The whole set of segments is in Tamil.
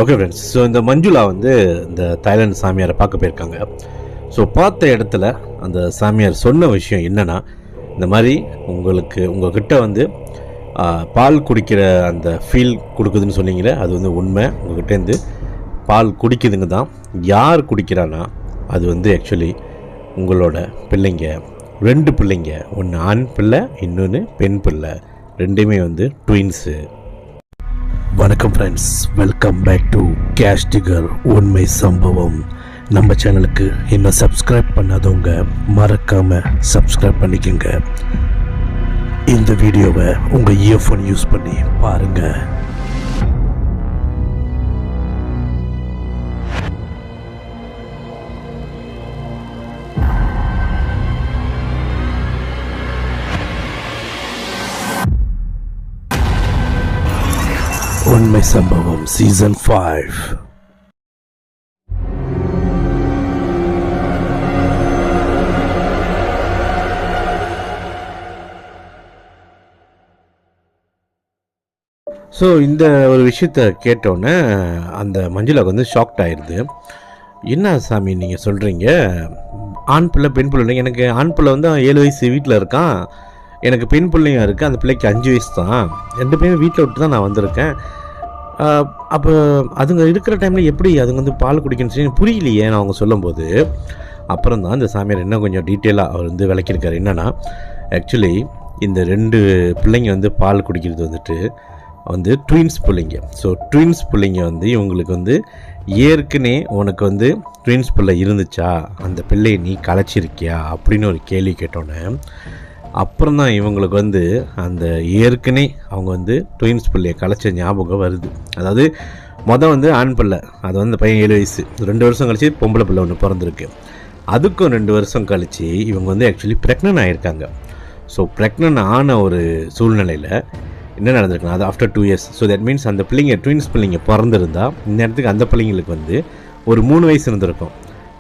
ஓகே ஃப்ரெண்ட்ஸ், ஸோ இந்த மஞ்சுளா வந்து இந்த தாய்லாந்து சாமியாரை பார்க்க போயிருக்காங்க. ஸோ பார்த்த இடத்துல அந்த சாமியார் சொன்ன விஷயம் என்னென்னா, இந்த மாதிரி உங்கள்கிட்ட வந்து பால் குடிக்கிற அந்த ஃபீல் கொடுக்குதுன்னு சொன்னீங்களே, அது வந்து உண்மை. உங்கள்கிட்டேருந்து பால் குடிக்குதுங்க தான். யார் குடிக்கிறான்னா அது வந்து ஆக்சுவலி உங்களோட பிள்ளைங்க, 2 பிள்ளைங்க, ஒன்று ஆண் பிள்ளை, இன்னொன்று பெண் பிள்ளை, ரெண்டுமே வந்து ட்வின்ஸு. வணக்கம் ஃப்ரெண்ட்ஸ், வெல்கம் பேக் டு கேஷ் டிகர் உண்மை சம்பவம். நம்ம சேனலுக்கு இன்னும் சப்ஸ்கிரைப் பண்ணாதவங்க மறக்காமல் சப்ஸ்கிரைப் பண்ணிக்கோங்க. இந்த வீடியோவை உங்கள் இயர்ஃபோன் யூஸ் பண்ணி பாருங்கள். உண்மை சம்பவம் சீசன் 5. ஸோ இந்த ஒரு விஷயத்த கேட்டோன்னே அந்த மஞ்சுளாவுக்கு வந்து ஷாக்ட் ஆயிடுது. என்ன சாமி நீங்கள் சொல்கிறீங்க? ஆண் பிள்ளை பெண் பிள்ளை இல்லைங்க. எனக்கு ஆண் பிள்ளை வந்து 7 வயசு வீட்டில் இருக்கான், எனக்கு பெண் பிள்ளையும் இருக்குது. அந்த பிள்ளைக்கு 5 வயசு தான். 2 பேரும் வீட்டில் விட்டு தான் நான் வந்திருக்கேன். அப்போ அதுங்க இருக்கிற டைமில் எப்படி அதுங்க வந்து பால் குடிக்கணும்னு சொல்லி புரியலையே நான் அவங்க சொல்லும்போது. அப்புறம் தான் இந்த சாமியார் இன்னும் கொஞ்சம் டீட்டெயிலாக அவர் வந்து விளக்கியிருக்காரு. என்னென்னா, ஆக்சுவலி இந்த 2 பிள்ளைங்க வந்து பால் குடிக்கிறது வந்து ட்வின்ஸ் பிள்ளைங்க. ஸோ ட்வின்ஸ் பிள்ளைங்க வந்து இவங்களுக்கு வந்து ஏற்கனவே உனக்கு வந்து ட்வின்ஸ் பிள்ளை இருந்துச்சா, அந்த பிள்ளையை நீ கலைச்சிருக்கியா அப்படின்னு ஒரு கேள்வி கேட்டோன்னே, அப்புறம் தான் இவங்களுக்கு வந்து அந்த ஏற்கனவே அவங்க வந்து ட்வின்ஸ் பிள்ளையை கலைச்ச ஞாபகம் வருது. அதாவது வந்து ஆண் பிள்ளை, அது வந்து பையன் 7 வயசு, 2 வருஷம் கழிச்சு பொம்பளை பிள்ளை ஒன்று பிறந்திருக்கு. அதுக்கும் 2 வருஷம் கழித்து இவங்க வந்து ஆக்சுவலி ப்ரெக்னென்ட் ஆகியிருக்காங்க. ஸோ ப்ரெக்னென்ட் ஆன ஒரு சூழ்நிலையில் என்ன நடந்திருக்குன்னா, அது after 2 years. So that means அந்த பிள்ளைங்க ட்வின்ஸ் பிள்ளைங்க பிறந்திருந்தா இந்த இடத்துக்கு அந்த பிள்ளைங்களுக்கு வந்து ஒரு 3 வயசு இருந்திருக்கும்.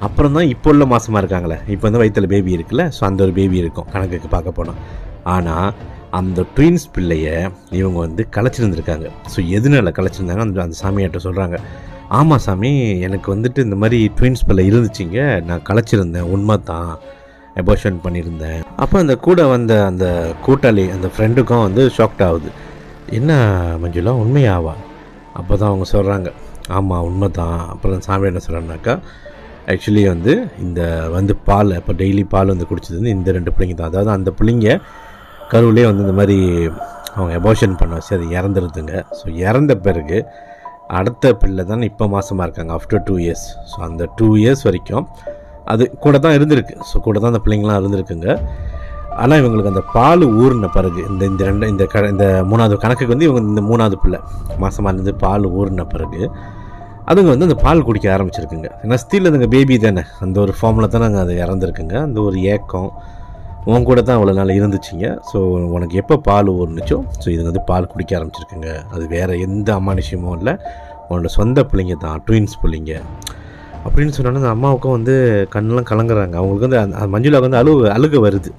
அப்புறம் தான் இப்போ உள்ள மாதமாக இருக்காங்களே, இப்போ வந்து வயிற்றில் பேபி இருக்குல்ல, ஸோ அந்த ஒரு பேபி இருக்கும் கணக்குக்கு பார்க்க போனோம். ஆனால் அந்த ட்வின்ஸ் பிள்ளையை இவங்க வந்து கலைச்சிருந்துருக்காங்க. ஸோ எதனால கலைச்சிருந்தாங்க அந்த சாமியார்ட்ட சொல்கிறாங்க. ஆமாம் சாமி, எனக்கு வந்துட்டு இந்த மாதிரி ட்வின்ஸ் பிள்ளை இருந்துச்சிங்க, நான் கலைச்சிருந்தேன், உண்மை தான், அபார்ஷன் பண்ணியிருந்தேன். அப்போ அந்த கூட வந்த அந்த கூட்டாளி, அந்த ஃப்ரெண்டுக்கும் வந்து ஷாக்ட் ஆகுது. என்ன மஞ்சுளா, உண்மையாவா? அப்போ தான் அவங்க சொல்கிறாங்க, ஆமாம் உண்மை தான். அப்புறம் சாமி என்ன சொல்கிறாங்கனாக்கா, ஆக்சுவலி வந்து இந்த வந்து பால், இப்போ டெய்லி பால் வந்து குடிச்சது வந்து இந்த 2 பிள்ளைங்க தான். அதாவது அந்த பிள்ளைங்க கருவிலே வந்து இந்த மாதிரி அவங்க அபார்ஷன் பண்ண வச்சு அது இறந்துருதுங்க. ஸோ இறந்த பிறகு அடுத்த பிள்ளை தான் இப்போ மாதமாக இருக்காங்க ஆஃப்டர் 2 இயர்ஸ். ஸோ அந்த 2 இயர்ஸ் வரைக்கும் அது கூட தான் இருந்திருக்கு. ஸோ கூட தான் அந்த பிள்ளைங்களாம் இருந்திருக்குங்க. ஆனால் இவங்களுக்கு அந்த பால் ஊறின பிறகு இந்த 3வது கணக்குக்கு வந்து இவங்க இந்த 3வது பிள்ளை மாதமாக இருந்து பால் ஊறின பிறகு அதுங்க வந்து அந்த பால் குடிக்க ஆரம்பிச்சிருக்குங்க. ஏன்னா ஸ்டில் அதுங்க பேபி தானே, அந்த ஒரு ஃபார்மில் தானே அங்கே அது இறந்துருக்குங்க. அந்த ஒரு ஏக்கம் உன் கூட தான் அவ்வளோ நாள் இருந்துச்சிங்க. ஸோ உனக்கு எப்போ பால் ஊறினுச்சோ ஸோ இதுங்க வந்து பால் குடிக்க ஆரம்பிச்சிருக்குங்க. அது வேறு எந்த அமானுஷமும் இல்லை, உன்னோட சொந்த பிள்ளைங்க தான், ட்வின்ஸ் பிள்ளைங்க அப்படின்னு சொன்னோன்னே அந்த அம்மாவுக்கும் வந்து கண்ணெலாம் கலங்குறாங்க. அவங்களுக்கு வந்து அந்த மஞ்சுளாவுக்கு வந்து அழுக வருது,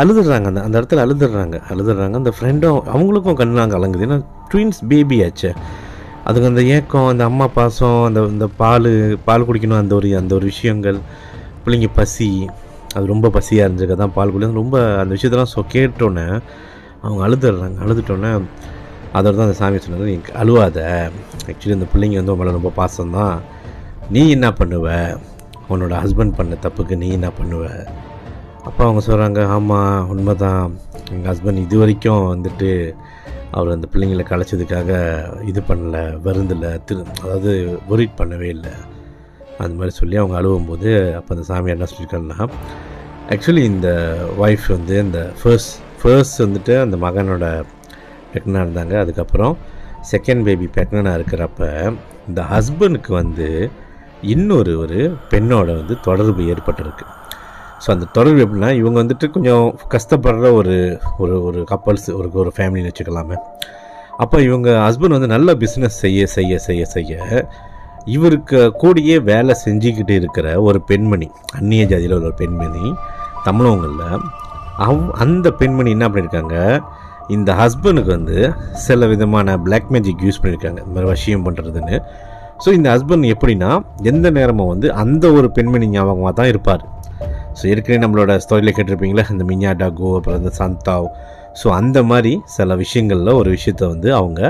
அழுதுடுறாங்க. அந்த இடத்துல அழுதுடுறாங்க. அந்த ஃப்ரெண்டும் அவங்களுக்கும் கண்ணெலாம் கலங்குது. ஏன்னா ட்வின்ஸ் பேபி ஆச்சு. அதுக்கு அந்த ஏக்கம், அந்த அம்மா பாசம், அந்த பால் குடிக்கணும், அந்த ஒரு விஷயங்கள், பிள்ளைங்க பசி, அது ரொம்ப பசியாக இருந்துருக்க தான் பால் குடிக்கணும், ரொம்ப அந்த விஷயத்தெல்லாம் கேட்டோன்னே அவங்க அழுதுட்டோன்னே அதோட தான் அந்த சாமி சொன்னாங்க, நீ அழுவாத, ஆக்சுவலி அந்த பிள்ளைங்க வந்து உங்களை ரொம்ப பாசம்தான், நீ என்ன பண்ணுவ, உன்னோட ஹஸ்பண்ட் பண்ண தப்புக்கு நீ என்ன பண்ணுவ? அப்போ அவங்க சொல்கிறாங்க, ஆமாம் உண்மை தான், எங்கள் ஹஸ்பண்ட் இது வரைக்கும் வந்துட்டு அவர் அந்த பிள்ளைங்களை கலைச்சதுக்காக இது பண்ணலை, வருந்தில்லை, அதாவது ஒரிட் பண்ணவே இல்லை, அந்த மாதிரி சொல்லி அவங்க அழுவும்போது அப்போ அந்த சாமியார் என்ன சொல்லியிருக்காருன்னா, ஆக்சுவலி இந்த ஒய்ஃப் வந்து இந்த ஃபர்ஸ்ட் வந்துட்டு அந்த மகனோட ப்ரெக்னென்ட்டாக இருந்தாங்க. அதுக்கப்புறம் செகண்ட் பேபி ப்ரெக்னென்ட்டாக இருக்கிறப்ப இந்த ஹஸ்பண்டுக்கு வந்து இன்னொரு பெண்ணோட வந்து தொடர்பு ஏற்பட்டிருக்கு. ஸோ அந்த தொடர்பு எப்படின்னா, இவங்க வந்துட்டு கொஞ்சம் கஷ்டப்படுற ஒரு கப்பல்ஸ், ஒரு ஃபேமிலின்னு வச்சுக்கலாமே. அப்போ இவங்க ஹஸ்பண்ட் வந்து நல்ல பிஸ்னஸ் செய்ய இவருக்கு கூடயே வேலை செஞ்சுக்கிட்டு இருக்கிற ஒரு பெண்மணி, அந்நிய ஜாதியில் ஒரு பெண்மணி, தமிழவங்களில் அந்த பெண்மணி என்ன பண்ணியிருக்காங்க, இந்த ஹஸ்பண்டுக்கு வந்து சில விதமான பிளாக் மேஜிக் யூஸ் பண்ணியிருக்காங்க, இந்த மாதிரி வசியம் பண்ணுறதுன்னு. ஸோ இந்த ஹஸ்பண்ட் எப்படின்னா எந்த நேரமும் வந்து அந்த ஒரு பெண்மணி ஞாபகமாக தான் இருப்பார். ஸோ ஏற்கனவே நம்மளோட ஸ்டோரியில் கேட்டிருப்பீங்களா, இந்த மின்யாடாகோ அப்புறம் இந்த சந்தாவ். ஸோ அந்த மாதிரி சில விஷயங்களில் ஒரு விஷயத்த வந்து அவங்க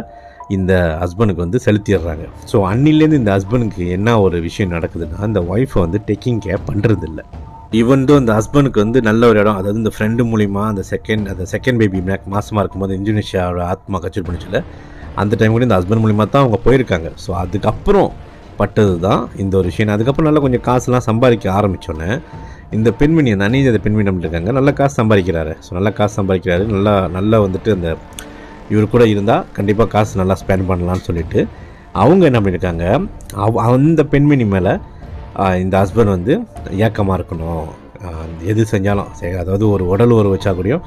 இந்த ஹஸ்பண்டுக்கு வந்து செலுத்திடுறாங்க. ஸோ அன்னிலேருந்து இந்த ஹஸ்பண்டுக்கு என்ன ஒரு விஷயம் நடக்குதுன்னா, இந்த ஒய்ஃபை வந்து டேக்கிங் கேர் பண்ணுறதில்ல. ஈவன் தோ இந்த ஹஸ்பண்டுக்கு வந்து நல்ல ஒரு இடம், அதாவது இந்த ஃப்ரெண்டு மூலிமா அந்த செகண்ட் பேபி மாசமாக இருக்கும்போது இந்தோனேஷியாவோட ஆத்மா கச்சூர் பண்ணிச்சுல, அந்த டைம் கூட இந்த ஹஸ்பண்ட் மூலிமா தான் அவங்க போயிருக்காங்க. ஸோ அதுக்கப்புறம் பட்டது தான் இந்த ஒரு விஷயம். அதுக்கப்புறம் நல்லா கொஞ்சம் காசுலாம் சம்பாதிக்க ஆரம்பித்தோன்னே இந்த பெண்மணி, அந்த அநீதி பெண்மணி நம்மளுக்கு இருக்காங்க, நல்லா காசு சம்பாதிக்கிறாரு. ஸோ நல்லா காசு சம்பாதிக்கிறாரு, நல்லா வந்துட்டு அந்த இவர் கூட இருந்தால் கண்டிப்பாக காசு நல்லா ஸ்பெண்ட் பண்ணலான்னு சொல்லிட்டு அவங்க என்ன பண்ணியிருக்காங்க, அந்த பெண்மணி மேலே இந்த ஹஸ்பண்ட் வந்து ஏக்கமாக இருக்கணும், எது செஞ்சாலும் அதாவது ஒரு உடல் உறவு வச்சா கூடயும்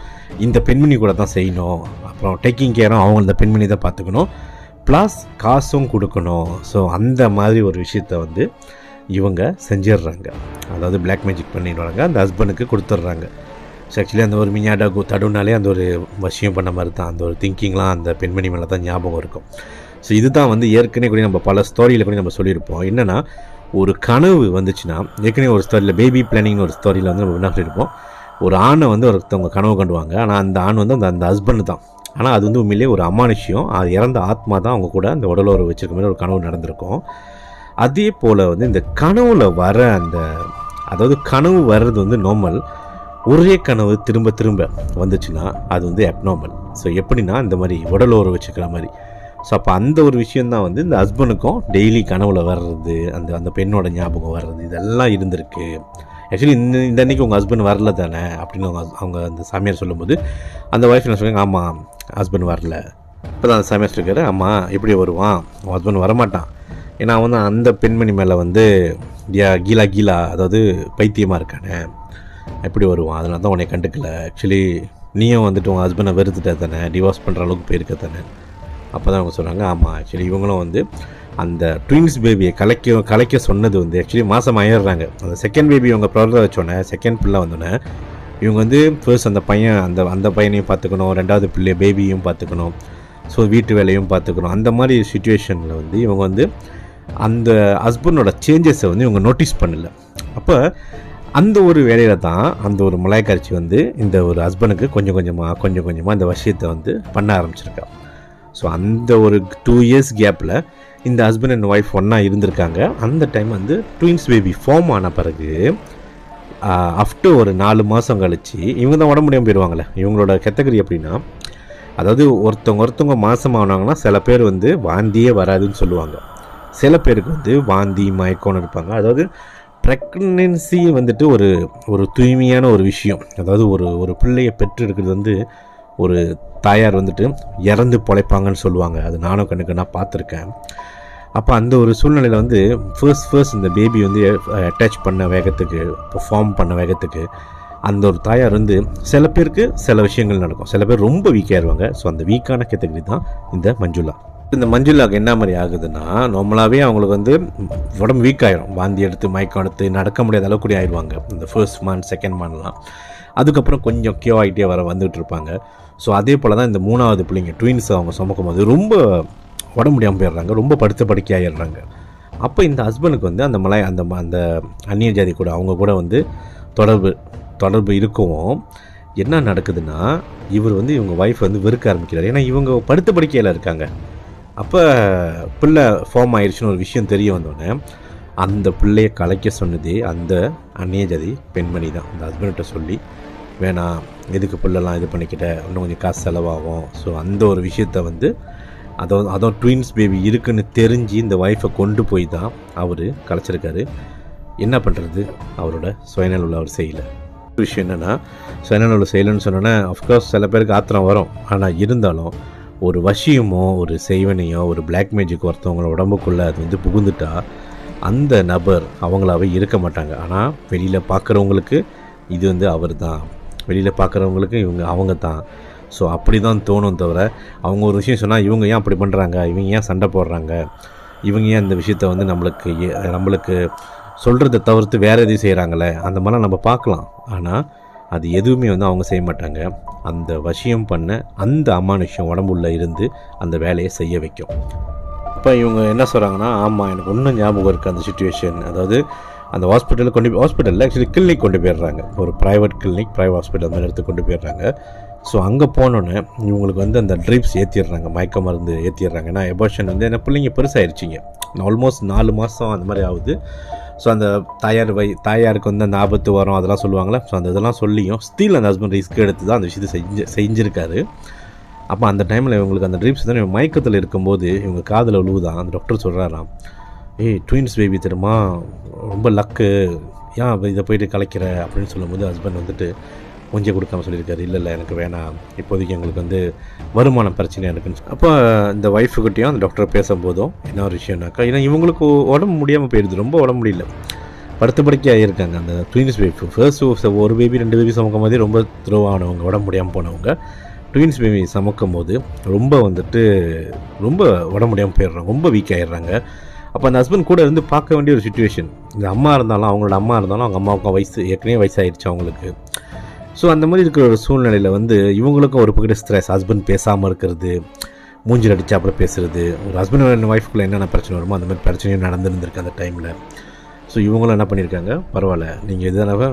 இந்த பெண்மணி கூட தான் செய்யணும், அப்புறம் டேக்கிங் கேரும் அவங்க இந்த பெண்மணி தான் பார்த்துக்கணும், ப்ளஸ் காசும் கொடுக்கணும். ஸோ அந்த மாதிரி ஒரு விஷயத்த வந்து இவங்க செஞ்சிடுறாங்க. அதாவது பிளாக் மேஜிக் பண்ணிடுறாங்க, அந்த ஹஸ்பண்டுக்கு கொடுத்துட்றாங்க. ஸோ ஆக்சுவலி அந்த ஒரு மின்யாடாகோ தடுனாலே அந்த ஒரு வசியம் பண்ண மாதிரி தான், அந்த ஒரு திங்கிங்லாம் அந்த பெண்மணி மேலே தான் ஞாபகம் இருக்கும். ஸோ இதுதான் வந்து ஏற்கனவே கூட நம்ம பல ஸ்டோரியில் கூட நம்ம சொல்லியிருப்போம். என்னென்னா, ஒரு கனவு வந்துச்சுன்னா, ஏற்கனவே ஒரு ஸ்டோரியில் பேபி பிளானிங்னு ஒரு ஸ்டோரியில் வந்து நம்ம என்ன சொல்லியிருப்போம், ஒரு ஆணை வந்து ஒருத்தவங்க கனவு கண்டுவாங்க. ஆனால் அந்த ஆண் வந்து அந்த ஹஸ்பண்டு தான். ஆனால் அது வந்து உண்மையிலேயே ஒரு அமானுஷ்யம், அது இறந்த ஆத்மா தான் அவங்க கூட அந்த உடல் உறவு வச்சிருக்க மாதிரி ஒரு கனவு நடந்திருக்கும். அதே போல் வந்து இந்த கனவுல வர அதாவது கனவு வர்றது வந்து நார்மல், ஒரே கனவு திரும்ப திரும்ப வந்துச்சுன்னா அது வந்து அப்நார்மல். ஸோ எப்படின்னா இந்த மாதிரி உடல் உறவு வச்சுக்கிற மாதிரி. ஸோ அப்போ அந்த ஒரு விஷயந்தான் வந்து இந்த ஹஸ்பண்டுக்கும் டெய்லி கனவுல வர்றது, அந்த பெண்ணோட ஞாபகம் வர்றது, இதெல்லாம் இருந்திருக்கு. ஆக்சுவலி இந்த அன்றைக்கி உங்கள் ஹஸ்பண்ட் வரல தானே அப்படின்னு அவங்க அந்த சாமியார் சொல்லும்போது அந்த ஒய்ஃப் என்ன சொல்லுவாங்க, ஆமாம் ஹஸ்பண்ட் வரல. இப்போ தான் அந்த சாமியார் இருக்காரு, ஆமாம் எப்படி வருவான், உங்கள் ஹஸ்பண்ட் வரமாட்டான், ஏன்னா அவன் வந்து அந்த பெண்மணி மேலே வந்து கீழா அதாவது பைத்தியமாக இருக்கானே, எப்படி வருவான், அதனால தான் உன்னை கண்டுக்கல. ஆக்சுவலி நீயும் வந்துட்டு உங்கள் ஹஸ்பண்டை வெறுத்துட்டே தானே, டிவோர்ஸ் பண்ணுற அளவுக்கு போயிருக்க தானே. அப்போ தான் அவங்க சொல்கிறாங்க, ஆமாம் ஆக்சுவலி இவங்களும் வந்து அந்த ட்வின்ஸ் பேபியை கலைக்க சொன்னது வந்து ஆக்சுவலி மாதம் ஆயிடுறாங்க. அந்த செகண்ட் பேபி இவங்க ப்ராப்ளம் வச்சோன்னே, செகண்ட் பிள்ளை வந்தோடனே இவங்க வந்து ஃபர்ஸ்ட் அந்த பையனையும் பார்த்துக்கணும், ரெண்டாவது பிள்ளை பேபியும் பார்த்துக்கணும், ஸோ வீட்டு வேலையும் பார்த்துக்கணும். அந்த மாதிரி சுச்சுவேஷனில் வந்து இவங்க வந்து அந்த ஹஸ்பண்டோட சேஞ்சஸை வந்து இவங்க நோட்டீஸ் பண்ணல. அப்போ அந்த ஒரு வேலையில் தான் அந்த ஒரு மலாய்க்காட்சி வந்து இந்த ஒரு ஹஸ்பண்டுக்கு கொஞ்சம் கொஞ்சமாக இந்த விஷயத்தை வந்து பண்ண ஆரம்பிச்சிருக்கா. ஸோ அந்த ஒரு 2 years கேப்பில் இந்த ஹஸ்பண்ட் அண்ட் ஒய்ஃப் ஒன்றா இருந்திருக்காங்க. அந்த டைம் வந்து ட்வின்ஸ் பேபி ஃபார்ம் ஆன பிறகு ஆஃப்டர் ஒரு 4 மாதம் கழித்து இவங்க தான் உடம்பு முடியாமல் போயிடுவாங்களே. இவங்களோட கேட்டகரி எப்படின்னா, அதாவது ஒருத்தவங்க மாதம் ஆனாங்கன்னா சில பேர் வந்து வாந்தியே வராதுன்னு சொல்லுவாங்க, சில பேருக்கு வந்து வாந்தி மயக்கம்னு இருப்பாங்க. அதாவது ப்ரெக்னன்சி வந்துட்டு ஒரு தூய்மையான ஒரு விஷயம். அதாவது ஒரு பிள்ளையை பெற்று இருக்கிறது வந்து ஒரு தாயார் வந்துட்டு இறந்து பொழைப்பாங்கன்னு சொல்லுவாங்க. அது நானும் கண்ணுக்கு நான் பார்த்துருக்கேன். அப்போ அந்த ஒரு சூழ்நிலையில் வந்து ஃபர்ஸ்ட் இந்த பேபி வந்து அட்டாச் பண்ண வேகத்துக்கு, பெர்ஃபார்ம் பண்ண வேகத்துக்கு அந்த ஒரு தாயார் வந்து சில பேருக்கு சில விஷயங்கள் நடக்கும், சில பேர் ரொம்ப வீக்காகிடுவாங்க. ஸோ அந்த வீக்கான கேட்டகரி தான் இந்த மஞ்சுளா. இந்த மஞ்சுளாவுக்கு என்ன மாதிரி ஆகுதுன்னா, நார்மலாகவே அவங்களுக்கு வந்து உடம்பு வீக் ஆகிடும், வாந்தி எடுத்து மயக்கம் எடுத்து நடக்க முடியாத அளவுக்கு கூட ஆயிடுவாங்க இந்த ஃபர்ஸ்ட் மந்த் செகண்ட் மந்த்லாம். அதுக்கப்புறம் கொஞ்சம் கியூ ஆகிட்டே வந்துட்டு இருப்பாங்க. ஸோ அதே போல் தான் இந்த 3வது பிள்ளைங்க ட்வின்ஸ் அவங்க சுமக்கும் போது ரொம்ப உடம்பு முடியாமல் போயிடுறாங்க, ரொம்ப படுக்கை ஆகிடுறாங்க. அப்போ இந்த ஹஸ்பண்டுக்கு வந்து அந்த அந்நிய ஜாதி கூட அவங்க கூட வந்து தொடர்பு இருக்கவும் என்ன நடக்குதுன்னா, இவர் வந்து இவங்க ஒய்ஃப் வந்து வெறுக்க ஆரம்பிக்கிறார். ஏன்னா இவங்க படுக்கையில் இருக்காங்க. அப்போ பிள்ளை ஃபார்ம் ஆயிடுச்சுன்னு ஒரு விஷயம் தெரிய வந்தோடனே அந்த பிள்ளையை கலைக்க சொன்னதே அந்த அந்நிய ஜாதி பெண்மணி தான். அந்த ஹஸ்பண்ட்கிட்ட சொல்லி, வேணாம் எதுக்கு பிள்ளைலாம் இது பண்ணிக்கிட்ட, இன்னும் கொஞ்சம் காசு செலவாகும். ஸோ அந்த ஒரு விஷயத்த வந்து அதோ ட்வின்ஸ் பேபி இருக்குன்னு தெரிஞ்சு இந்த ஒய்ஃபை கொண்டு போய் தான் அவர் கலைச்சிருக்காரு. என்ன பண்ணுறது, அவரோட சுயநலம் அவர் செய்யலை. விஷயம் என்னென்னா, சுயநலம் செய்யலைன்னு சொன்னோன்னே அஃப்கோர்ஸ் சில பேருக்கு ஆத்திரம் வரும். ஆனால் இருந்தாலும் ஒரு வசியமோ ஒரு செய்வனையோ ஒரு பிளாக் மேஜிக் ஒருத்தவங்களோட உடம்புக்குள்ளே அது வந்து புகுந்துட்டா அந்த நபர் அவங்களாவே இருக்க மாட்டாங்க. ஆனால் வெளியில் பார்க்குறவங்களுக்கு இது வந்து அவர் தான், வெளியில் பார்க்குறவங்களுக்கு அவங்க தான். ஸோ அப்படி தான் தோணும் தவிர, அவங்க ஒரு விஷயம் சொன்னால் இவங்க ஏன் அப்படி பண்ணுறாங்க, இவங்க ஏன் சண்டை போடுறாங்க, இவங்க ஏன் இந்த விஷயத்த வந்து நம்மளுக்கு சொல்கிறத தவிர்த்து வேறு எதையும் செய்கிறாங்களே, அந்த மாதிரிலாம் நம்ம பார்க்கலாம். ஆனால் அது எதுவுமே வந்து அவங்க செய்ய மாட்டாங்க. அந்த வசியம் பண்ண அந்த அமானுஷ்யம் உடம்புள்ள இருந்து அந்த வேலையை செய்ய வைக்கும். இப்போ இவங்க என்ன சொல்கிறாங்கன்னா, ஆமாம் எனக்கு இன்னும் ஞாபகம் இருக்குது அந்த சுச்சுவேஷன். அதாவது அந்த ஹாஸ்பிட்டலில் ஹாஸ்பிட்டலில் ஆக்சுவலி கிளினிக் கொண்டு போயிடுறாங்க, ஒரு ப்ரைவேட் கிளினிக், ப்ரைவேட் ஹாஸ்பிட்டல் மாதிரி எடுத்து கொண்டு போயிடுறாங்க. ஸோ அங்கே போனோன்னே இவங்களுக்கு வந்து அந்த ட்ரிப்ஸ் ஏற்றிடுறாங்க, மயக்க மருந்து ஏற்றிடுறாங்க. ஏன்னா எபார்ஷன் வந்து என்ன பிள்ளைங்க பெருசாகிடுச்சிங்க, ஆல்மோஸ்ட் 4 மாதம் அந்த மாதிரி ஆகுது. ஸோ அந்த தாயாருக்கு வந்து அந்த ஆபத்து வரும் அதெல்லாம் சொல்லுவாங்களே. ஸோ அந்த இதெல்லாம் சொல்லியும் ஸ்டில் அந்த ஹஸ்பண்ட் ரிஸ்க் எடுத்து தான் அந்த விஷயத்தை செஞ்சுருக்காரு. அப்போ அந்த டைமில் இவங்களுக்கு அந்த ட்ரிப்ஸ் தான் இவங்க மயக்கத்தில் இருக்கும்போது இவங்க காதில் விழுவுதான். அந்த டாக்டர் சொல்கிறாராம், ட்வின்ஸ் பேபி தெரியுமா, ரொம்ப லக்கு, ஏன் இதை போயிட்டு கலைக்கிற அப்படின்னு சொல்லும்போது ஹஸ்பண்ட் வந்துட்டு கொஞ்சம் கொடுக்காம சொல்லியிருக்காரு, இல்லை எனக்கு வேணாம், இப்போதைக்கு எங்களுக்கு வந்து வருமானம் பிரச்சனையாக இருக்குன்னு. அப்போ இந்த ஒய்ஃபுக்கிட்டையும் அந்த டாக்டர் பேசும்போதும் என்ன ஒரு விஷயம்னாக்கா, ஏன்னா இவங்களுக்கு உடம்பு முடியாமல் போயிடுது, ரொம்ப உடம்பு முடியல, படுத்த படுக்கையாக ஆகியிருக்காங்க. அந்த ட்வின்ஸ் பேபி ஃபர்ஸ்ட் ஒரு பேபி 2 பேபி சுமக்கும் போதே ரொம்ப த்ரோ ஆனவங்க, உடம்பு முடியாமல் போனவங்க ட்வின்ஸ் பேபி சமக்கும் போது ரொம்ப வந்துட்டு ரொம்ப உடம்பு முடியாமல் போயிடுறாங்க, ரொம்ப வீக் ஆகிடுறாங்க. அப்போ அந்த ஹஸ்பண்ட் கூட இருந்து பார்க்க வேண்டிய ஒரு சுச்சுவேஷன். இந்த அம்மா இருந்தாலும், அவங்களோட அம்மா இருந்தாலும், அவங்க அம்மாவுக்கும் ஏற்கனவே வயசாகிடுச்சு அவங்களுக்கு. ஸோ அந்த மாதிரி இருக்கிற ஒரு சூழ்நிலையில் வந்து இவங்களுக்கும் ஒரு பக்கத்து ஸ்ட்ரெஸ், ஹஸ்பண்ட் பேசாமல் இருக்கிறது, மூஞ்சில் அடித்து அப்புறம் பேசுகிறது, ஒரு ஹஸ்பண்ட் அண்ட் ஒய்ஃப்குள்ளே என்னென்ன பிரச்சனை வருமோ அந்த மாதிரி பிரச்சனையும் நடந்துருந்துருக்கு அந்த டைமில். ஸோ இவங்களும் என்ன பண்ணியிருக்காங்க, பரவாயில்ல நீங்கள் எதுனால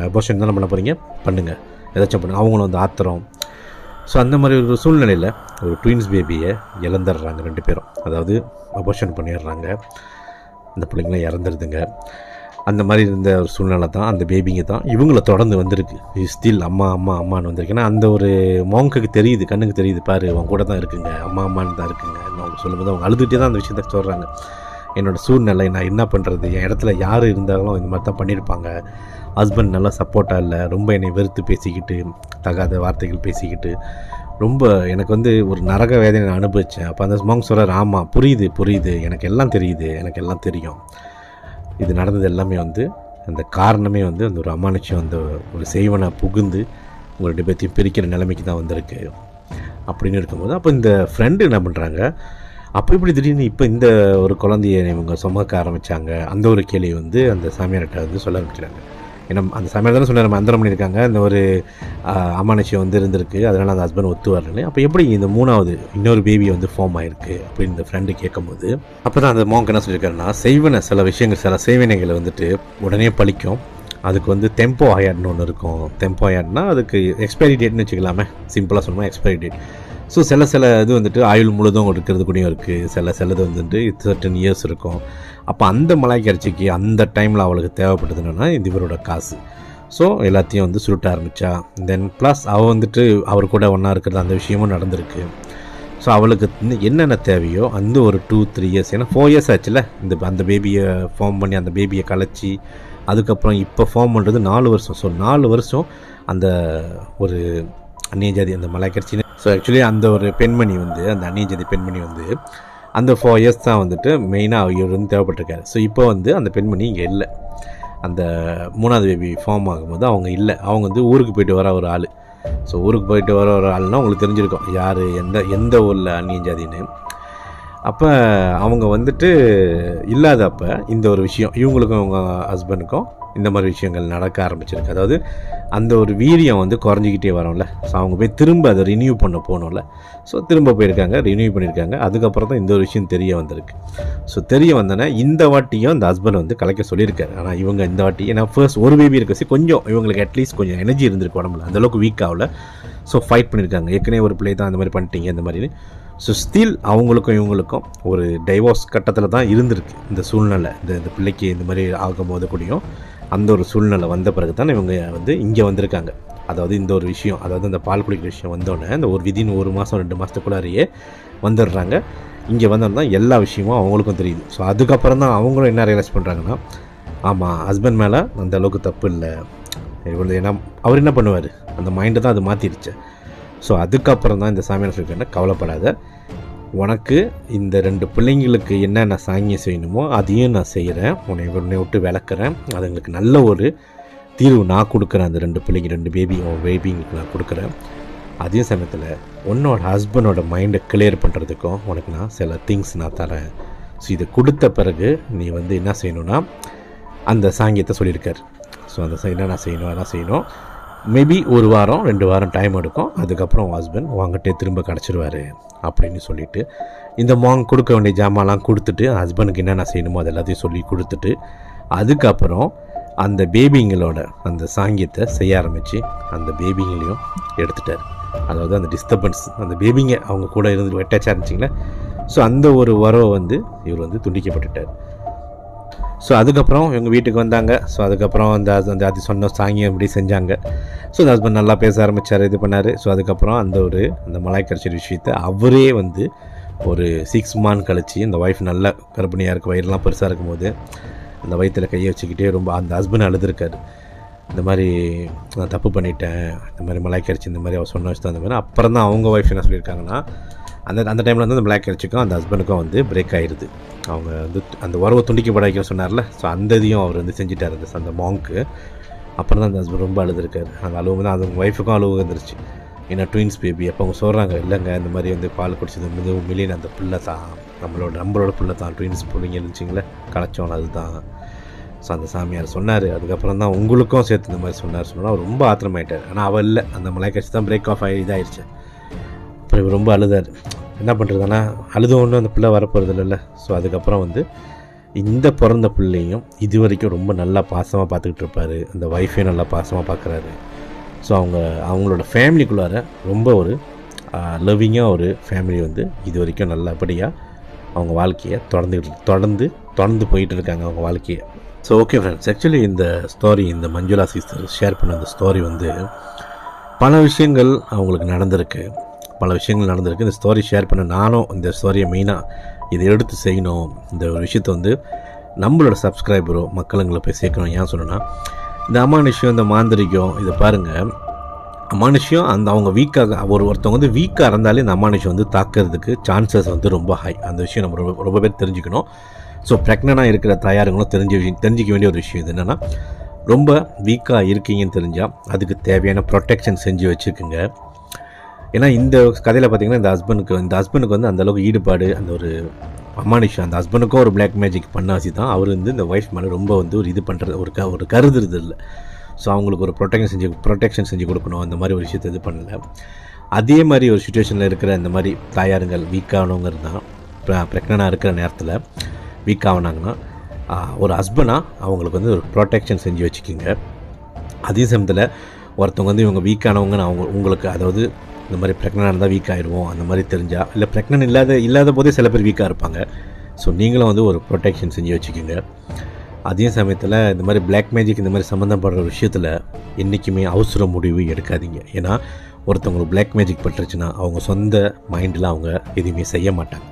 அபார்ஷன் தானே பண்ண போகிறீங்க, பண்ணுங்கள், ஏதாச்சும் பண்ணுங்கள். அவங்களும் வந்து ஆத்திரம். ஸோ அந்த மாதிரி ஒரு சூழ்நிலையில் ஒரு ட்வின்ஸ் பேபியை இழந்துடுறாங்க 2 பேரும். அதாவது அபார்ஷன் பண்ணிடுறாங்க, அந்த பிள்ளைங்களாம் இறந்துடுதுங்க. அந்த மாதிரி இருந்த ஒரு சூழ்நிலை தான் அந்த பேபிங்க தான் இவங்கள தொடர்ந்து வந்திருக்கு. ஸ்டில் அம்மான்னு வந்திருக்கு. ஏன்னா அந்த ஒரு மோங்குக்கு தெரியுது, கண்ணுக்கு தெரியுது, பாரு அவங்க கூட தான் இருக்குங்க, அம்மான்னு தான் இருக்குங்க அவங்க சொல்லும்போது அவங்க அழுதுகிட்டே தான் அந்த விஷயத்த சொல்கிறாங்க. என்னோடய சூழ்நிலை, நான் என்ன பண்ணுறது, என் இடத்துல யார் இருந்தாலும் இந்த மாதிரி தான் பண்ணியிருப்பாங்க, ஹஸ்பண்ட் நல்லா சப்போர்ட்டாக இல்லை, ரொம்ப என்னை வெறுத்து பேசிக்கிட்டு, தகாத வார்த்தைகள் பேசிக்கிட்டு, ரொம்ப எனக்கு வந்து ஒரு நரக வேதனை நான் அனுபவித்தேன். அப்போ அந்த மாங் சொல்கிறார், ஆமாம் புரியுது, எனக்கு எல்லாம் தெரியுது, எனக்கு எல்லாம் தெரியும், இது நடந்தது எல்லாமே வந்து அந்த காரணமே வந்து அந்த ஒரு அமானுஷ்யம், அந்த ஒரு செய்வனை புகுந்து உங்கள் 2 பேர்த்தையும் பிரிக்கிற நிலைமைக்கு தான் வந்திருக்கு அப்படின்னு இருக்கும்போது, அப்போ இந்த ஃப்ரெண்டு என்ன பண்ணுறாங்க, அப்போ இப்படி திடீர்னு இப்போ இந்த ஒரு குழந்தைய இவங்க சுமக்க ஆரம்பித்தாங்க, அந்த ஒரு கேள்வி வந்து அந்த சாமியார்கிட்ட வந்து சொல்ல ஆரம்பிக்கிறாங்க. ஏன்னா அந்த சாமியார் தானே சொன்னார், மந்திரம் பண்ணியிருக்காங்க, இந்த ஒரு அமானுஷ்யம் வந்து இருந்திருக்கு, அதனால் அந்த ஹஸ்பண்ட் ஒத்து வரல. அப்போ எப்படி இந்த 3வது இன்னொரு பேபி வந்து ஃபார்ம் ஆகிருக்கு அப்படின்னு இந்த ஃப்ரெண்டு கேட்கும்போது, அப்போ தான் அந்த மாங்க் என்ன சொல்லியிருக்காருன்னா, சில விஷயங்கள், சில செய்வினைகளை வந்துட்டு உடனே பழிக்கும். அதுக்கு வந்து டெம்போ ஆயாட்னு ஒன்று இருக்கும். டெம்போ ஆயாட்னா அதுக்கு எக்ஸ்பைரி டேட்னு வச்சுக்கலாமே, சிம்பிளாக சொல்லணும், எக்ஸ்பைரி டேட். ஸோ சில இது வந்துட்டு ஆயுள் முழுதும் இருக்கிறது கூடயும் இருக்குது, சிலது வந்துட்டு 13 இயர்ஸ் இருக்கும். அப்போ அந்த மலாய்க்கரிசிக்கு அந்த டைமில் அவளுக்கு தேவைப்பட்டதுன்னா இந்த இவரோட காசு. ஸோ எல்லாத்தையும் வந்து சுருட்ட ஆரம்பித்தா. தென் ப்ளஸ் அவள் வந்துட்டு அவர் கூட ஒன்றா இருக்கிறது, அந்த விஷயமும் நடந்திருக்கு. ஸோ அவளுக்கு என்னென்ன தேவையோ அந்த ஒரு 2-3 இயர்ஸ், ஏன்னா 4 இயர்ஸ் ஆச்சுல்ல அந்த பேபியை ஃபார்ம் பண்ணி, அந்த பேபியை கலைச்சி, அதுக்கப்புறம் இப்போ ஃபார்ம் பண்ணுறது 4 வருஷம். ஸோ 4 வருஷம் அந்த ஒரு அந்நிய ஜாதி அந்த மலாய்க்கரிசி. ஸோ ஆக்சுவலி அந்த ஒரு பெண்மணி வந்து, அந்த அந்நிய ஜாதி பெண்மணி வந்து அந்த 4 இயர்ஸ் தான் வந்துட்டு மெயினாக இவர் வந்து தேவைப்பட்டிருக்காரு. ஸோ இப்போ வந்து அந்த பெண்மணி இங்கே இல்லை, அந்த 3வது பேபி ஃபார்ம் ஆகும்போது அவங்க இல்லை. அவங்க வந்து ஊருக்கு போயிட்டு வர ஒரு ஆள். ஸோ ஊருக்கு போயிட்டு வர ஒரு ஆள்னால் உங்களுக்கு தெரிஞ்சிருக்கும் யார், எந்த ஊரில் அந்நிய ஜாதின்னு. அப்போ அவங்க வந்துட்டு இல்லாதப்போ இந்த ஒரு விஷயம் இவங்களுக்கும் அவங்க ஹஸ்பண்டுக்கும் இந்த மாதிரி விஷயங்கள் நடக்க ஆரம்பிச்சிருக்கு. அதாவது அந்த ஒரு வீரியம் வந்து குறைஞ்சிக்கிட்டே வரோம்ல. ஸோ அவங்க போய் திரும்ப அதை ரினியூ பண்ண போகணும்ல. ஸோ திரும்ப போயிருக்காங்க, ரினியூ பண்ணியிருக்காங்க. அதுக்கப்புறம் தான் இந்த ஒரு விஷயம் தெரிய வந்திருக்கு. ஸோ தெரிய வந்தோன்னே இந்த வாட்டியும் அந்த ஹஸ்பண்ட் வந்து கலைக்க சொல்லியிருக்காரு. ஆனால் இவங்க இந்த வாட்டி, ஏன்னா ஃபர்ஸ்ட் ஒரு பேபி இருக்கச்சு கொஞ்சம் இவங்களுக்கு அட்லீஸ்ட் கொஞ்சம் எனர்ஜி இருந்திருக்கு உடம்புல, அந்தளவுக்கு வீக் ஆகல. ஸோ ஃபைட் பண்ணியிருக்காங்க, ஏற்கனவே ஒரு பிள்ளை தான் அந்த மாதிரி பண்ணிட்டீங்க இந்த மாதிரி. ஸோ ஸ்டில் அவங்களுக்கும் இவங்களுக்கும் ஒரு டைவோர்ஸ் கட்டத்தில் தான் இருந்திருக்கு இந்த சூழ்நிலை. இந்த பிள்ளைக்கு இந்த மாதிரி ஆகும்போது கூடயும் அந்த ஒரு சூழ்நிலை வந்த பிறகு தான் இவங்க வந்து இங்கே வந்திருக்காங்க. அதாவது இந்த ஒரு விஷயம், அதாவது அந்த பால் குடிக்கிற விஷயம் வந்தோடனே இந்த ஒரு விதின் 1 மாதம் 2 மாதத்துக்குள்ளாரையே வந்துடுறாங்க. இங்கே வந்தோன்னா எல்லா விஷயமும் அவங்களுக்கும் தெரியுது. ஸோ அதுக்கப்புறம் தான் அவங்களும் என்ன ரியலைஸ் பண்ணுறாங்கன்னா, ஆமாம் ஹஸ்பண்ட் மேலே அந்த அளவுக்கு தப்பு இல்லை, இவ்வளோ ஏன்னா அவர் என்ன பண்ணுவார், அந்த மைண்டை தான் அது மாற்றிடுச்சு. ஸோ அதுக்கப்புறம் தான் இந்த சாமியார் சொல்லியிருக்கேன், கவலைப்படாத, உனக்கு இந்த 2 பிள்ளைங்களுக்கு என்னென்ன சாங்கியம் செய்யணுமோ அதையும் நான் செய்கிறேன், உன்னை விட்டு விளக்குறேன், அதுங்களுக்கு நல்ல ஒரு தீர்வு நான் கொடுக்குறேன், அந்த 2 பிள்ளைங்க 2 பேபிங்களுக்கு நான் கொடுக்குறேன். அதே சமயத்தில் உன்னோட ஹஸ்பண்டோட மைண்டை கிளியர் பண்ணுறதுக்கும் உனக்கு நான் சில திங்ஸ் நான் தரேன். ஸோ இதை கொடுத்த பிறகு நீ வந்து என்ன செய்யணும்னா அந்த சாங்கியத்தை சொல்லியிருக்கார். ஸோ அந்த என்னென்ன செய்யணும் அதெல்லாம் செய்யணும். மேபி 1 வாரம் 2 வாரம் டைம் எடுக்கும். அதுக்கப்புறம் ஹஸ்பண்ட் வாங்கிட்டே திரும்ப கிடச்சிருவார் அப்படின்னு சொல்லிவிட்டு இந்த மாங் கொடுக்க வேண்டிய ஜாமான்லாம் கொடுத்துட்டு ஹஸ்பண்டுக்கு என்னென்ன செய்யணுமோ அது எல்லாத்தையும் சொல்லி கொடுத்துட்டு அதுக்கப்புறம் அந்த பேபிங்களோட அந்த சாங்கியத்தை செய்ய ஆரம்பித்து அந்த பேபிங்களையும் எடுத்துட்டார். அதாவது அந்த டிஸ்டர்பன்ஸ் அந்த பேபிங்க அவங்க கூட இருந்து அட்டாச் ஆரம்பிச்சிங்களே. ஸோ அந்த ஒரு உறவை வந்து இவர் வந்து துண்டிக்கப்பட்டுட்டார். ஸோ அதுக்கப்புறம் இவங்க வீட்டுக்கு வந்தாங்க. ஸோ அதுக்கப்புறம் அந்த அது சொன்ன சாங்கியம் இப்படி செஞ்சாங்க. ஸோ அந்த ஹஸ்பண்ட் நல்லா பேச ஆரம்பித்தார், இது பண்ணார். ஸோ அதுக்கப்புறம் அந்த மலாய் கல்ச்சர் விஷயத்தை அவரே வந்து ஒரு 6 months கழிச்சு இந்த ஒய்ஃப் நல்லா கர்ப்பிணியாக இருக்குது, வயிறுலாம் பெருசாக இருக்கும்போது அந்த வயிற்றில் கையை வச்சுக்கிட்டே ரொம்ப அந்த ஹஸ்பண்ட் அழுதுருக்காரு. இந்த மாதிரி நான் தப்பு பண்ணிட்டேன், இந்த மாதிரி மலாய் கரிச்சி இந்த மாதிரி அவர் சொன்ன வச்சு அந்த மாதிரி. அப்புறம் தான் அவங்க ஒய்ஃப் என்ன சொல்லியிருக்காங்கன்னா அந்த டைமில் வந்து அந்த பிளாக் கரிச்சிக்கும் அந்த ஹஸ்பண்டுக்கும் வந்து பிரேக் ஆகிடுது. அவங்க வந்து அந்த உறவை துண்டிக்கப்பட வைக்கணும்னு சொன்னார்ல. ஸோ அந்த இதையும் அவர் வந்து செஞ்சுட்டார் அந்த மாங்க்கு. அப்புறம் தான் அந்த ஹஸ்பண்ட் ரொம்ப அழுதுருக்காரு. அந்த அழுவு தான் அது ஒய்ஃபுக்கும் அழுவு வந்துருச்சு. ஏன்னா ட்வின்ஸ் பேபி அப்போ அவங்க சொல்கிறாங்க இல்லைங்க இந்த மாதிரி வந்து பால் குடிச்சது வந்து மில்லியன் அந்த பிள்ளை தான் நம்மளோட பிள்ளை தான் ட்வின்ஸ் பிள்ளைங்க இருந்துச்சிங்களே கலைச்சோம் அதுதான். ஸோ அந்த சாமியார் சொன்னார். அதுக்கப்புறம் தான் உங்களுக்கும் சேர்த்து இந்த மாதிரி சொன்னார் அவர் ரொம்ப ஆத்திரமாயிட்டார். ஆனால் அவள் இல்லை, அந்த மலை கட்சி தான் பிரேக் ஆஃப் ஆகி இதாகிடுச்சு. அப்புறம் இவர் ரொம்ப அழுதார். என்ன பண்ணுறதுனா அழுத ஒன்று அந்த பிள்ளை வரப்போகிறது இல்லைல்ல. ஸோ அதுக்கப்புறம் வந்து இந்த பிறந்த பிள்ளையும் இது வரைக்கும் ரொம்ப நல்லா பாசமாக பார்த்துக்கிட்டு இருப்பார். அந்த ஒய்ஃபையும் நல்லா பாசமாக பார்க்குறாரு. ஸோ அவங்களோட ஃபேமிலிக்குள்ளார ரொம்ப ஒரு லவ்விங்காக ஒரு ஃபேமிலி வந்து இது வரைக்கும் நல்லபடியாக அவங்க வாழ்க்கையை தொடர்ந்து போயிட்டு இருக்காங்க அவங்க வாழ்க்கையை. ஸோ ஓகே ஃப்ரெண்ட்ஸ், ஆக்சுவலி இந்த ஸ்டோரி இந்த மஞ்சுளா சிஸ்டர் ஷேர் பண்ண அந்த ஸ்டோரி வந்து பல விஷயங்கள் அவங்களுக்கு நடந்திருக்கு. இந்த ஸ்டோரி ஷேர் பண்ண நானும் இந்த ஸ்டோரியை மெயினாக இதை எடுத்து செய்யணும், இந்த ஒரு விஷயத்தை வந்து நம்மளோட சப்ஸ்கிரைபரோ மக்களுங்களை போய் சேர்க்கணும். ஏன் சொன்னேன்னா இந்த அமானுஷ்யம் இந்த மாந்திரிகம் இதை பாருங்கள். அமானுஷ்யம் அந்த அவங்க வீக்காக ஒருத்தவங்க வந்து வீக்காக இருந்தாலே இந்த அமானுஷ்யம் வந்து தாக்கிறதுக்கு சான்சஸ் வந்து ரொம்ப ஹை. அந்த விஷயம் நம்ம ரொம்ப பேர் தெரிஞ்சுக்கணும். ஸோ ப்ரெக்னெண்ட்டாக இருக்கிற தாயாருங்களும் தெரிஞ்சிக்க வேண்டிய ஒரு விஷயம் இது என்னென்னா, ரொம்ப வீக்காக இருக்கீங்கன்னு தெரிஞ்சால் அதுக்கு தேவையான ப்ரொடெக்ஷன் செஞ்சு வச்சுக்குங்க. ஏன்னா இந்த கதையில் பார்த்திங்கன்னா இந்த ஹஸ்பண்டுக்கு வந்து அந்தளவுக்கு ஈடுபாடு அந்த ஒரு அமானுஷம் அந்த ஹஸ்பண்டுக்கும் ஒரு பிளாக் மேஜிக் பண்ணாசி தான் அவர் வந்து இந்த ஒய்ஃப் மேலே ரொம்ப வந்து ஒரு இது பண்ணுறது ஒரு கருதுறது இல்லை. ஸோ அவங்களுக்கு ஒரு ப்ரொடெக்ஷன் செஞ்சு கொடுக்கணும். அந்த மாதிரி ஒரு விஷயத்தை இது பண்ணல. அதே மாதிரி ஒரு சுச்சுவேஷனில் இருக்கிற இந்த மாதிரி தாயாருங்கள் வீக்கானவங்க இருந்தால் ப்ரெக்னெண்ட்டாக இருக்கிற நேரத்தில் வீக் ஆகினாங்கன்னா ஒரு ஹஸ்பண்டாக அவங்களுக்கு வந்து ஒரு ப்ரொடெக்ஷன் செஞ்சு வச்சுக்கிங்க. அதே சமயத்தில் ஒருத்தவங்க வந்து இவங்க வீக்கானவங்கன்னு உங்களுக்கு அதாவது இந்த மாதிரி ப்ரெக்னெண்ட் இருந்தால் வீக் ஆகிடுவோம் அந்த மாதிரி தெரிஞ்சால், இல்லை ப்ரெக்னெண்ட் இல்லாத போதே சில பேர் வீக்காக இருப்பாங்க. ஸோ நீங்களும் வந்து ஒரு ப்ரொடெக்ஷன் செஞ்சு வச்சுக்கோங்க. அதே சமயத்தில் இந்த மாதிரி பிளாக் மேஜிக் இந்த மாதிரி சம்மந்தப்படுற விஷயத்தில் என்றைக்குமே அவசர முடிவு எடுக்காதீங்க. ஏன்னா ஒருத்தவங்களுக்கு பிளாக் மேஜிக் பட்டுருச்சுன்னா அவங்க சொந்த மைண்டில் அவங்க எதுவுமே செய்ய மாட்டாங்க.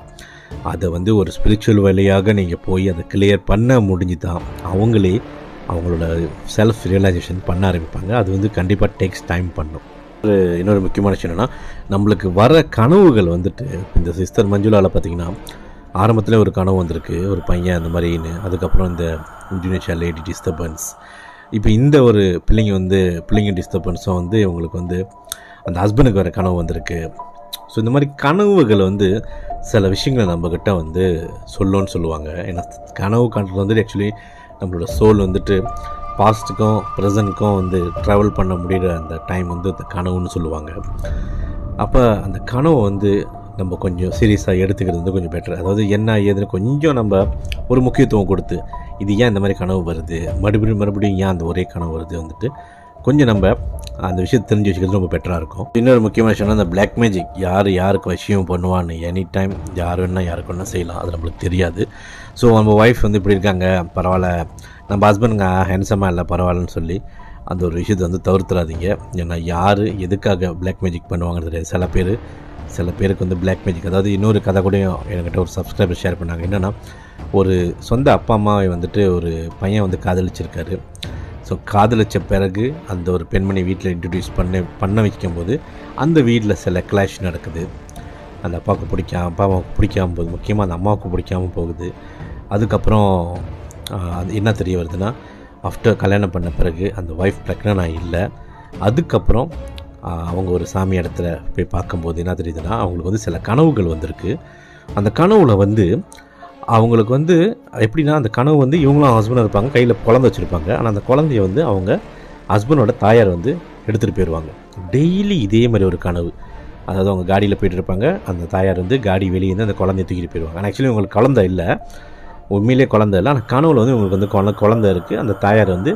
அதை வந்து ஒரு ஸ்பிரிச்சுவல் வழியாக நீங்கள் போய் அதை கிளியர் பண்ண முடிஞ்சு தான் அவங்களே அவங்களோட செல்ஃப் ரியலைசேஷன் பண்ண ஆரம்பிப்பாங்க. அது வந்து கண்டிப்பாக டேக்ஸ் டைம் பண்ணும். இன்னொரு முக்கியமான விஷயம் என்னென்னா, நம்மளுக்கு வர கனவுகள் வந்துட்டு இந்த சிஸ்டர் மஞ்சுளாவில் பார்த்திங்கன்னா ஆரம்பத்தில் ஒரு கனவு வந்திருக்கு, ஒரு பையன் அந்த மாதிரின்னு. அதுக்கப்புறம் இந்த இந்தோனேஷியா லேடி டிஸ்டர்பன்ஸ், இப்போ இந்த ஒரு பிள்ளைங்க டிஸ்டர்பன்ஸும் வந்து இவங்களுக்கு வந்து அந்த ஹஸ்பண்டுக்கு வர கனவு வந்திருக்கு. ஸோ இந்த மாதிரி கனவுகள் வந்து சில விஷயங்களை நம்மக்கிட்ட வந்து சொல்லுவாங்க. ஏன்னா கனவு காண்றது வந்துட்டு ஆக்சுவலி நம்மளோட சோல் வந்துட்டு பாஸ்ட்டுக்கும் ப்ரெசண்ட்டுக்கும் வந்து ட்ராவல் பண்ண முடிகிற அந்த டைம் வந்து அந்த கனவுன்னு சொல்லுவாங்க. அப்போ அந்த கனவை வந்து நம்ம கொஞ்சம் சீரியஸாக எடுத்துக்கிறது வந்து கொஞ்சம் பெட்டர். அதாவது என்ன ஏதுன்னு கொஞ்சம் நம்ம ஒரு முக்கியத்துவம் கொடுத்து இது ஏன் இந்த மாதிரி கனவு வருது, மறுபடியும் ஏன் அந்த ஒரே கனவு வருது வந்துட்டு கொஞ்சம் நம்ம அந்த விஷயத்தை தெரிஞ்சு வச்சுக்கிறது ரொம்ப பெட்டராக இருக்கும். இன்னொரு முக்கியமான விஷயம்னா அந்த பிளாக் மேஜிக் யாருக்கு விஷயம் பண்ணுவான்னு எனி டைம் யார் வேணால் யாருக்கு வேணால் செய்யலாம். அது நம்மளுக்கு தெரியாது. ஸோ நம்ம ஒய்ஃப் வந்து இப்படி இருக்காங்க, பரவாயில்ல, நம்ம ஹஸ்பண்டுங்க ஹேண்ட்ஸமாக இல்லை பரவாயில்லன்னு சொல்லி அந்த ஒரு விஷயத்தை வந்து தவிர்த்துறாதீங்க. ஏன்னா யார் எதுக்காக பிளாக் மேஜிக் பண்ணுவாங்கன்னு தெரியாது. சில பேருக்கு வந்து பிளாக் மேஜிக், அதாவது இன்னொரு கதை கூட என்கிட்ட ஒரு சப்ஸ்கிரைபர் ஷேர் பண்ணாங்க. என்னென்னா, ஒரு சொந்த அப்பா அம்மாவை வந்துட்டு ஒரு பையன் வந்து காதலிச்சிருக்காரு. ஸோ காதலித்த பிறகு அந்த ஒரு பெண்மணி வீட்டில் இன்ட்ரடியூஸ் பண்ண வைக்கும்போது அந்த வீட்டில் சில கிளாஷ் நடக்குது. அந்த அப்பா அம்மாவுக்கு பிடிக்காமல் போகுது, முக்கியமாக அந்த அம்மாவுக்கு பிடிக்காமல் போகுது. அதுக்கப்புறம் அது என்ன தெரிய வருதுன்னா, ஆஃப்டர் கல்யாணம் பண்ண பிறகு அந்த ஒய்ஃப் ப்ரெக்னென்ட் இல்லை. அதுக்கப்புறம் அவங்க ஒரு சாமி இடத்துல போய் பார்க்கும்போது என்ன தெரியுதுன்னா, அவங்களுக்கு வந்து சில கனவுகள் வந்திருக்கு. அந்த கனவில் வந்து அவங்களுக்கு வந்து எப்படின்னா, அந்த கனவு வந்து இவங்களும் ஹஸ்பண்டாக இருப்பாங்க, கையில் குழந்தை வச்சுருப்பாங்க. ஆனால் அந்த குழந்தைய வந்து அவங்க ஹஸ்பண்டோட தாயார் வந்து எடுத்துகிட்டு போயிடுவாங்க. டெய்லி இதே மாதிரி ஒரு கனவு. அதாவது அவங்க காடியில் போய்ட்டு இருப்பாங்க, அந்த தாயார் வந்து காடி வெளியே இருந்து அந்த குழந்தைய தூக்கிட்டு போயிடுவாங்க. ஆனால் ஆக்சுவலி உங்களுக்கு குழந்தை இல்லை, உண்மையிலே குழந்தை இல்லை, ஆனால் கனவுல வந்து உங்களுக்கு வந்து குழந்தை இருக்குது. அந்த தாயார் வந்து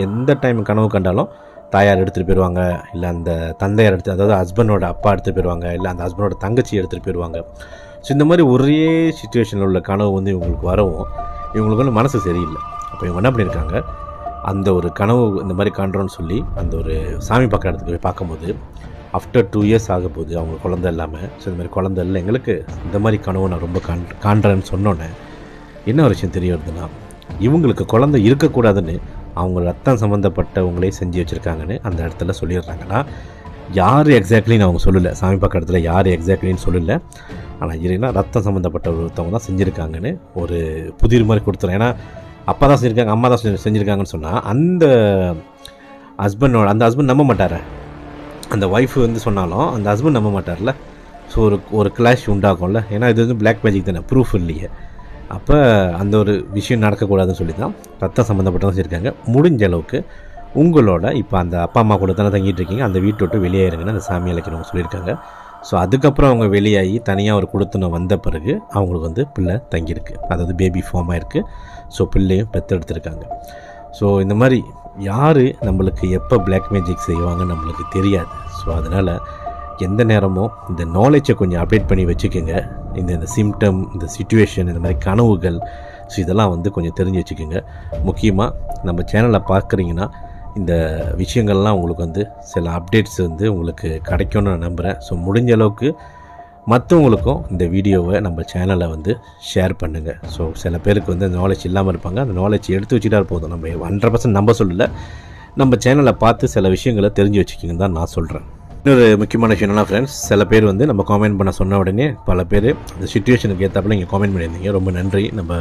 எந்த டைம் கனவு கண்டாலும் தாயார் எடுத்துகிட்டு போயிடுவாங்க, இல்லை அந்த தந்தையார் அதாவது ஹஸ்பண்டோட அப்பா எடுத்துகிட்டு போயிடுவாங்க, இல்லை அந்த ஹஸ்பண்டோட தங்கச்சி எடுத்துகிட்டு போயிடுவாங்க. ஸோ இந்த மாதிரி ஒரே சுச்சுவேஷனில் உள்ள கனவு வந்து இவங்களுக்கு வரவும் இவங்களுக்கு வந்து மனசு சரியில்லை. அப்போ இவங்க என்ன பண்ணியிருக்காங்க, அந்த ஒரு கனவு இந்த மாதிரி காண்றோன்னு சொல்லி அந்த ஒரு சாமி பார்க்குற இடத்துக்கு போய் பார்க்கும்போது ஆஃப்டர் 2 இயர்ஸ் ஆக போகுது அவங்க குழந்தை இல்லாமல். ஸோ இந்த மாதிரி குழந்தை இல்லை எங்களுக்கு, இந்த மாதிரி கனவு நான் ரொம்ப காண்றேன்னு சொன்னோன்னே என்ன ஒரு விஷயம் தெரிய வருதுன்னா, இவங்களுக்கு குழந்தை இருக்கக்கூடாதுன்னு அவங்க ரத்தம் சம்மந்தப்பட்டவங்களே செஞ்சு வச்சுருக்காங்கன்னு அந்த இடத்துல சொல்லிடுறாங்கன்னா, யார் எக்ஸாக்ட்லின்னு அவங்க சொல்லலை, சாமி பார்க்குற இடத்துல யார் எக்ஸாக்ட்லின்னு சொல்லலை. ஆனால் இல்லைன்னா ரத்தம் சம்மந்தப்பட்ட ஒருத்தவங்க தான் செஞ்சுருக்காங்கன்னு ஒரு புதிர் மாதிரி கொடுத்துறேன். ஏன்னா அப்பா தான் செஞ்சுருக்காங்க, அம்மா தான் செஞ்சுருக்காங்கன்னு சொன்னால் அந்த ஹஸ்பண்ட் நம்ப மாட்டார். அந்த ஒய்ஃபு வந்து சொன்னாலும் அந்த ஹஸ்பண்ட் நம்ப மாட்டார்ல. ஸோ ஒரு கிளாஷ் உண்டாகும்ல. ஏன்னா இது வந்து பிளாக் மேஜிக் தானே, ப்ரூஃப் இல்லையே. அப்போ அந்த ஒரு விஷயம் நடக்கக்கூடாதுன்னு சொல்லி தான் ரத்தம் சம்மந்தப்பட்டதான் செஞ்சுருக்காங்க. முடிஞ்ச அளவுக்கு உங்களோட இப்போ அந்த அப்பா அம்மா கூட தானே தங்கிட்டு இருக்கீங்க, அந்த வீட்டை விட்டு வெளியேறுங்கன்னு அந்த சாமி அழைக்கிறவங்க சொல்லியிருக்காங்க. ஸோ அதுக்கப்புறம் அவங்க வெளியாகி தனியாக ஒரு குடுத்தனம் வந்த பிறகு அவங்களுக்கு வந்து பிள்ளை தங்கியிருக்கு, அதாவது பேபி ஃபார்ம் ஆகிருக்கு. ஸோ பிள்ளையும் பெற்றெடுத்துருக்காங்க. ஸோ இந்த மாதிரி யார் நம்மளுக்கு எப்போ பிளாக் மேஜிக் செய்வாங்கன்னு நம்மளுக்கு தெரியாது. ஸோ அதனால் எந்த நேரமும் இந்த நாலேஜை கொஞ்சம் அப்டேட் பண்ணி வச்சுக்கோங்க. இந்த சிம்டம், இந்த சிச்சுவேஷன், இந்த மாதிரி கனவுகள், ஸோ இதெல்லாம் வந்து கொஞ்சம் தெரிஞ்சு வச்சுக்கோங்க. முக்கியமாக நம்ம சேனலை பார்க்குறீங்கன்னா இந்த விஷயங்கள்லாம் உங்களுக்கு வந்து சில அப்டேட்ஸ் வந்து உங்களுக்கு கிடைக்கும்னு நான் நம்புகிறேன். ஸோ முடிஞ்ச அளவுக்கு மற்றவங்களுக்கும் இந்த வீடியோவை நம்ம சேனலை வந்து ஷேர் பண்ணுங்கள். ஸோ சில பேருக்கு வந்து நாலேஜ் இல்லாமல் இருப்பாங்க, அந்த நாலேஜ் எடுத்து வச்சுட்டா போதும். நம்ம 100% நம்ப சொல்லலை, நம்ம சேனலை பார்த்து சில விஷயங்களை தெரிஞ்சு வச்சுக்கிங்கன்னு தான் நான் சொல்கிறேன். இன்னொரு முக்கியமான விஷயம் என்னன்னா ஃப்ரெண்ட்ஸ், சில பேர் வந்து நம்ம காமெண்ட் பண்ண சொன்ன உடனே பல பேர் இந்த சிச்சுவேஷனுக்கு ஏற்றாப்புல நீங்கள் காமெண்ட் பண்ணியிருந்தீங்க, ரொம்ப நன்றி. நம்ம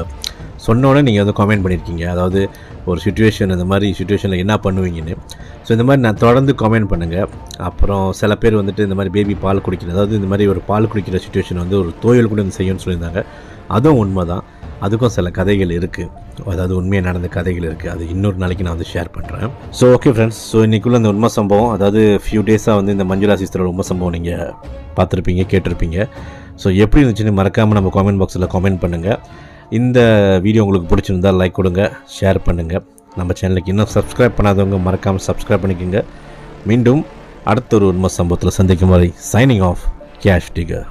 சொன்ன உடனே நீங்கள் வந்து காமெண்ட் பண்ணியிருக்கீங்க, அதாவது ஒரு சுச்சுவேஷன், இந்த மாதிரி சுச்சுவேஷனில் என்ன பண்ணுவீங்கன்னு. ஸோ இந்த மாதிரி நான் தொடர்ந்து காமெண்ட் பண்ணுங்கள். அப்புறம் சில பேர் வந்துட்டு இந்த மாதிரி பேபி பால் குடிக்கிறது, அதாவது இந்த மாதிரி ஒரு பால் குடிக்கிற சுச்சுவேஷன் வந்து ஒரு தோயல் கூட செய்யணும்னு சொல்லியிருந்தாங்க. அதுவும் உண்மை தான், அதுக்கும் சில கதைகள் இருக்குது, அதாவது உண்மையாக நடந்த கதைகள் இருக்குது. அது இன்னொரு நாளைக்கு நான் வந்து ஷேர் பண்ணுறேன். ஸோ ஓகே ஃப்ரெண்ட்ஸ், ஸோ இன்றைக்குள்ள இந்த உண்மை சம்பவம், அதாவது ஃபியூ டேஸாக வந்து இந்த மஞ்சுளா சிஸ்டரோட உண்மை சம்பவம் நீங்கள் பார்த்துருப்பீங்க, கேட்டிருப்பீங்க. ஸோ எப்படி இருந்துச்சுன்னு மறக்காமல் நம்ம காமெண்ட் பாக்ஸில் காமெண்ட் பண்ணுங்கள். இந்த வீடியோ உங்களுக்கு பிடிச்சிருந்தால் லைக் கொடுங்க, ஷேர் பண்ணுங்கள். நம்ம சேனலுக்கு இன்னும் சப்ஸ்கிரைப் பண்ணாதவங்க மறக்காமல் சப்ஸ்கிரைப் பண்ணிக்கோங்க. மீண்டும் அடுத்த ஒரு உண்மை சம்பவத்தில் சந்திக்கும் வரை சைனிங் ஆஃப் கேஷ் டிகர்.